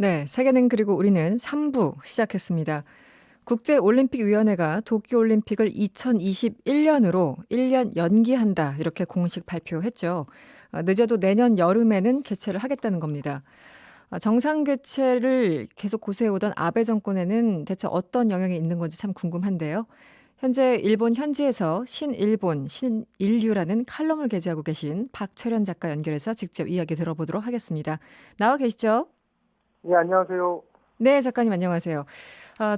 네, 세계는 그리고 우리는 3부 시작했습니다. 국제올림픽위원회가 도쿄올림픽을 2021년으로 1년 연기한다 이렇게 공식 발표했죠. 늦어도 내년 여름에는 개최를 하겠다는 겁니다. 정상 개최를 계속 고수해오던 아베 정권에는 대체 어떤 영향이 있는 건지 참 궁금한데요. 현재 일본 현지에서 신일본, 신인류라는 칼럼을 게재하고 계신 박철현 작가 연결해서 직접 이야기 들어보도록 하겠습니다. 나와 계시죠? 네, 안녕하세요. 네, 작가님 안녕하세요.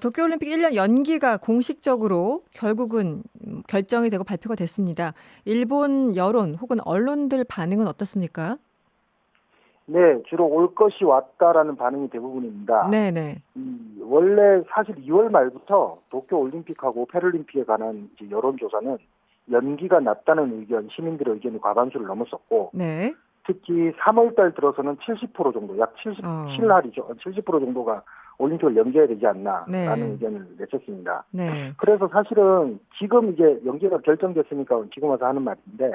도쿄올림픽 1년 연기가 공식적으로 결국은 결정이 되고 발표가 됐습니다. 일본 여론 혹은 언론들 반응은 어떻습니까? 네, 주로 올 것이 왔다라는 반응이 대부분입니다. 네네. 원래 사실 2월 말부터 도쿄 올림픽하고 패럴림픽에 관한 이제 여론조사는 연기가 낫다는 의견, 시민들의 의견이 과반수를 넘었었고, 네. 특히 3월 달 들어서는 70% 정도, 약 77할이죠. 70% 정도가 올림픽을 연기해야 되지 않나라는 네. 의견을 내쳤습니다. 네. 그래서 사실은 지금 이제 연기가 결정됐으니까 지금 와서 하는 말인데,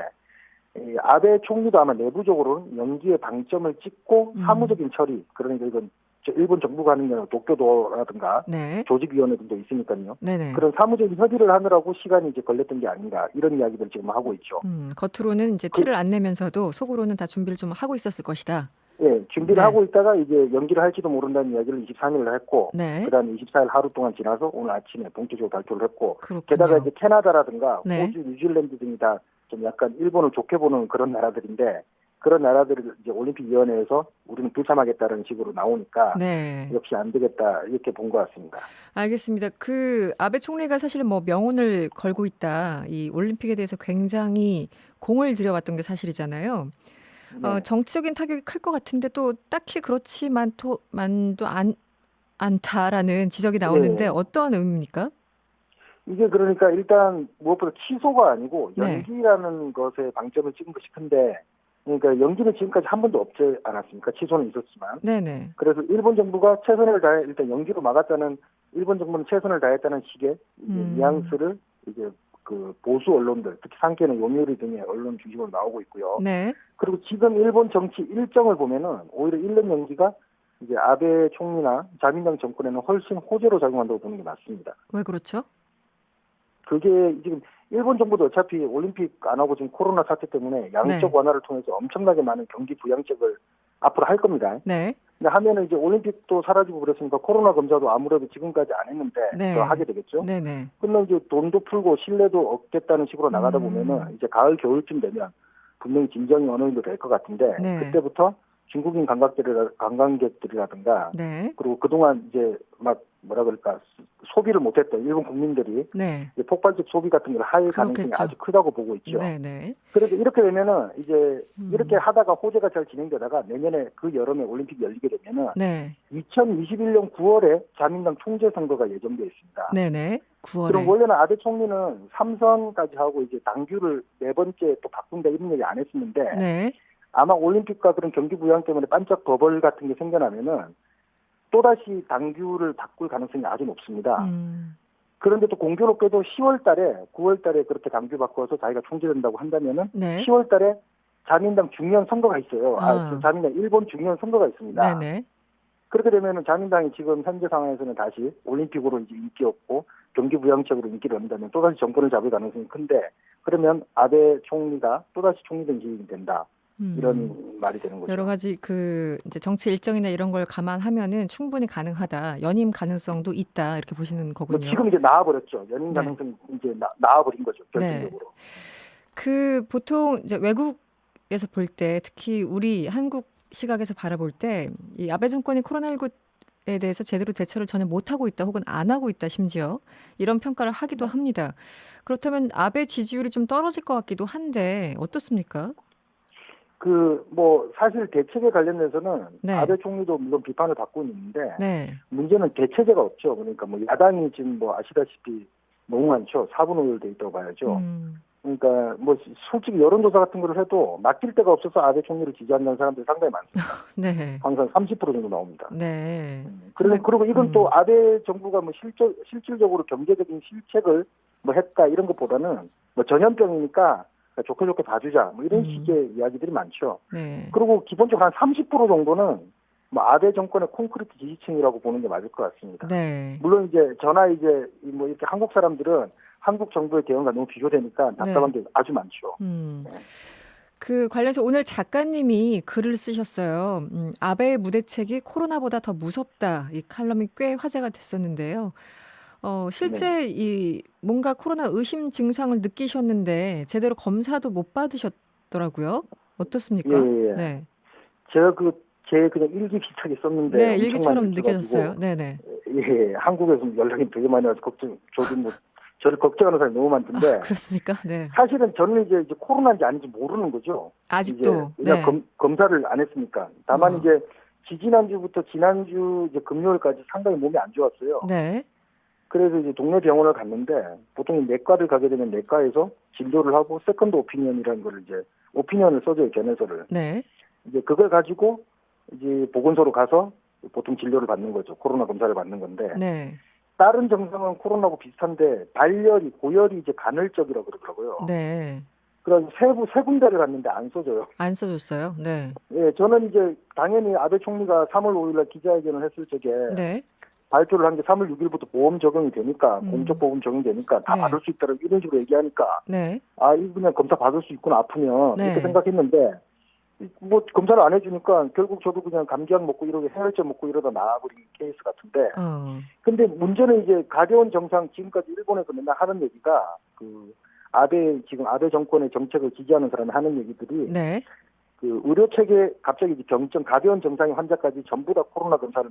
이 아베 총리도 아마 내부적으로는 연기에 방점을 찍고 사무적인 처리, 그러니까 이건 일본 정부가 하는 게 아니라 도쿄도라든가 네. 조직위원회들도 있으니까요. 네네. 그런 사무적인 협의를 하느라고 시간이 이제 걸렸던 게 아닌가, 이런 이야기를 지금 하고 있죠. 겉으로는 이제 그, 티를 안 내면서도 속으로는 다 준비를 좀 하고 있었을 것이다. 예, 준비를 네. 하고 있다가 이제 연기를 할지도 모른다는 이야기를 23일을 했고, 네. 그다음에 24일 하루 동안 지나서 오늘 아침에 본격적으로 발표를 했고, 게다가 그렇군요. 이제 캐나다라든가 네. 호주, 뉴질랜드 등이 다 좀 약간 일본을 좋게 보는 그런 나라들인데, 그런 나라들을 이제 올림픽위원회에서 우리는 불참하겠다는 식으로 나오니까 네. 역시 안 되겠다 이렇게 본 것 같습니다. 알겠습니다. 아베 총리가 사실은 뭐 명운을 걸고 있다. 이 올림픽에 대해서 굉장히 공을 들여왔던 게 사실이잖아요. 네. 정치적인 타격이 클 것 같은데 또 딱히 그렇지만 만도 않다라는 지적이 나오는데 예. 어떤 의미입니까? 이게 그러니까 일단 무엇보다 취소가 아니고 네. 연기라는 것에 방점을 찍은 것이 큰데, 그러니까 연기는 지금까지 한 번도 없지 않았습니까? 취소는 있었지만. 네네. 그래서 일본 정부가 최선을 다해 일단 연기로 막았다는, 일본 정부는 최선을 다했다는 식의 이제 음. 뉘앙스를 이제 그 보수 언론들, 특히 산케는 요미우리 등의 언론 중심으로 나오고 있고요. 네. 그리고 지금 일본 정치 일정을 보면은 오히려 1년 연기가 이제 아베 총리나 자민당 정권에는 훨씬 호재로 작용한다고 보는 게 맞습니다. 왜 그렇죠? 그게 지금 일본 정부도 어차피 올림픽 안 하고 지금 코로나 사태 때문에 네. 양적 완화를 통해서 엄청나게 많은 경기 부양책을 앞으로 할 겁니다. 네. 근데 하면은 이제 올림픽도 사라지고 그랬으니까 코로나 검사도 아무래도 지금까지 안 했는데 더 네. 하게 되겠죠. 네네. 근데 이제 돈도 풀고 신뢰도 얻겠다는 식으로 나가다 보면은 음. 이제 가을 겨울쯤 되면 분명히 진정이 어느 정도 될 것 같은데, 네. 그때부터 중국인 관광객들이라든가 네. 그리고 그동안 이제 막 뭐라 그럴까 소비를 못했던 일본 국민들이 네. 이제 폭발적 소비 같은 걸 할 가능성이 그렇겠죠. 아주 크다고 보고 있죠. 네네. 그래서 이렇게 되면은 이제 이렇게 음. 하다가 호재가 잘 진행되다가 내년에 그 여름에 올림픽이 열리게 되면은 네. 2021년 9월에 자민당 총재 선거가 예정되어 있습니다. 네네. 그럼 9월에. 원래는 아베 총리는 3선까지 하고 이제 당규를 네 번째 또 바꾼다 이런 얘기 안 했었는데, 네. 아마 올림픽과 그런 경기 부양 때문에 반짝 버블 같은 게 생겨나면은 또다시 당규를 바꿀 가능성이 아주 높습니다. 음. 그런데 또 공교롭게도 10월 달에, 9월 달에 그렇게 당규 바꿔서 자기가 총재된다고 한다면은 네. 10월 달에 자민당 중요한 선거가 있어요. 아. 자민당 일본 중요한 선거가 있습니다. 네네. 그렇게 되면은 자민당이 지금 현재 상황에서는 다시 올림픽으로 이제 인기 없고 경기 부양책으로 인기를 얻는다면 또다시 정권을 잡을 가능성이 큰데, 그러면 아베 총리가 또다시 총리 된 기획이 된다. 음. 이런 말이 되는 여러 거죠. 가지 이제 정치 일정이나 이런 걸 감안하면은 충분히 가능하다. 연임 가능성도 있다. 이렇게 보시는 뭐 거군요. 지금 이제 나와버렸죠. 연임 네. 가능성이 이제 나와버린 거죠. 네. 결정적으로. 보통 이제 외국에서 볼 때 특히 우리 한국 시각에서 바라볼 때 이 아베 정권이 코로나19에 대해서 제대로 대처를 전혀 못하고 있다 혹은 안 하고 있다 심지어 이런 평가를 하기도 네. 합니다. 그렇다면 아베 지지율이 좀 떨어질 것 같기도 한데 어떻습니까? 뭐 사실 대책에 관련해서는 네. 아베 총리도 물론 비판을 받고 있는데, 네. 문제는 대체제가 없죠. 그러니까 뭐 야당이 지금 뭐 아시다시피 너무 많죠. 4분의 5돼 있다고 봐야죠. 음. 그러니까 뭐 솔직히 여론조사 같은 걸 해도 맡길 데가 없어서 아베 총리를 지지한다는 사람들이 상당히 많습니다. 네. 항상 30% 정도 나옵니다. 네. 그리고 항상 그리고 이건 또 아베 정부가 뭐 실질적으로 경제적인 실책을 뭐 했다 이런 것보다는 뭐 전염병이니까 좋게 좋게 봐주자 뭐 이런 음. 식의 이야기들이 많죠. 네. 그리고 기본적으로 한 30% 정도는 뭐 아베 정권의 콘크리트 지지층이라고 보는 게 맞을 것 같습니다. 네. 물론 이제 저나 이제 뭐 이렇게 한국 사람들은 한국 정부의 대응과 너무 비교되니까 답답한 게 아주 많죠. 네. 그 관련해서 오늘 작가님이 글을 쓰셨어요. 아베의 무대책이 코로나보다 더 무섭다. 이 칼럼이 꽤 화제가 됐었는데요. 실제 이 뭔가 코로나 의심 증상을 느끼셨는데 제대로 검사도 못 받으셨더라고요. 어떻습니까? 예. 네. 제가 제 그냥 일기 비슷하게 썼는데 네, 엄청 일기처럼 많이 느껴졌어요. 들어가지고 네네. 예, 한국에서 연락이 되게 많이 와서 저도 뭐 저를 걱정하는 사람이 너무 많던데 그렇습니까? 네. 사실은 저는 이제 코로나인지 아닌지 모르는 거죠. 아직도. 이제 왜냐 네. 검사를 안 했으니까. 다만 이제 지지난주부터 지난주 이제 금요일까지 상당히 몸이 안 좋았어요. 네. 그래서 이제 동네 병원을 갔는데 보통 내과를 가게 되면 내과에서 진료를 하고 세컨드 오피니언이라는 걸 이제 오피니언을 써줘요, 견해서를. 네. 이제 그걸 가지고 이제 보건소로 가서 보통 진료를 받는 거죠. 코로나 검사를 받는 건데. 네. 다른 증상은 코로나하고 비슷한데 발열이 고열이 이제 간헐적이라고 그러더라고요. 네. 그래서 세 군데를 갔는데 안 써져요. 안 써줬어요. 네. 예, 저는 이제 당연히 아베 총리가 3월 5일날 기자회견을 했을 적에 네. 발표를 한 게 3월 6일부터 보험 적용이 되니까 공적 보험 적용이 되니까 다 네. 받을 수 있다라고 이런 식으로 얘기하니까 네. 아, 이거 그냥 검사 받을 수 있구나 아프면 네. 이렇게 생각했는데 뭐 검사를 안 해주니까 결국 저도 그냥 감기약 먹고 이러고 해열제 먹고 이러다 나아버린 케이스 같은데 근데 문제는 이제 가벼운 정상 지금까지 일본에서 맨날 하는 얘기가 그 지금 아베 정권의 정책을 지지하는 사람이 하는 얘기들이 네. 그 의료 체계 갑자기 이제 가벼운 정상의 환자까지 전부 다 코로나 검사를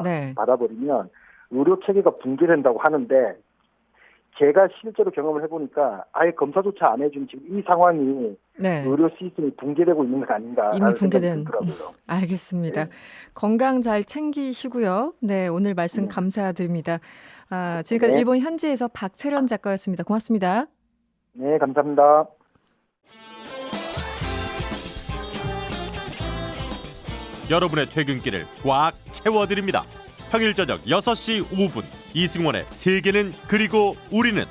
네. 받아버리면 의료 체계가 붕괴된다고 하는데 제가 실제로 경험을 해보니까 아예 검사조차 안 해준 지금 이 상황이 네. 의료 시스템이 붕괴되고 있는 거 아닌가 이미 붕괴된. 들더라고요. 알겠습니다. 네. 건강 잘 챙기시고요. 네, 오늘 말씀 감사드립니다. 지금까지 네. 일본 현지에서 박철현 작가였습니다. 고맙습니다. 네, 감사합니다. 여러분의 퇴근길을 꽉 채워드립니다. 평일 저녁 6시 5분 이승원의 세계는 그리고 우리는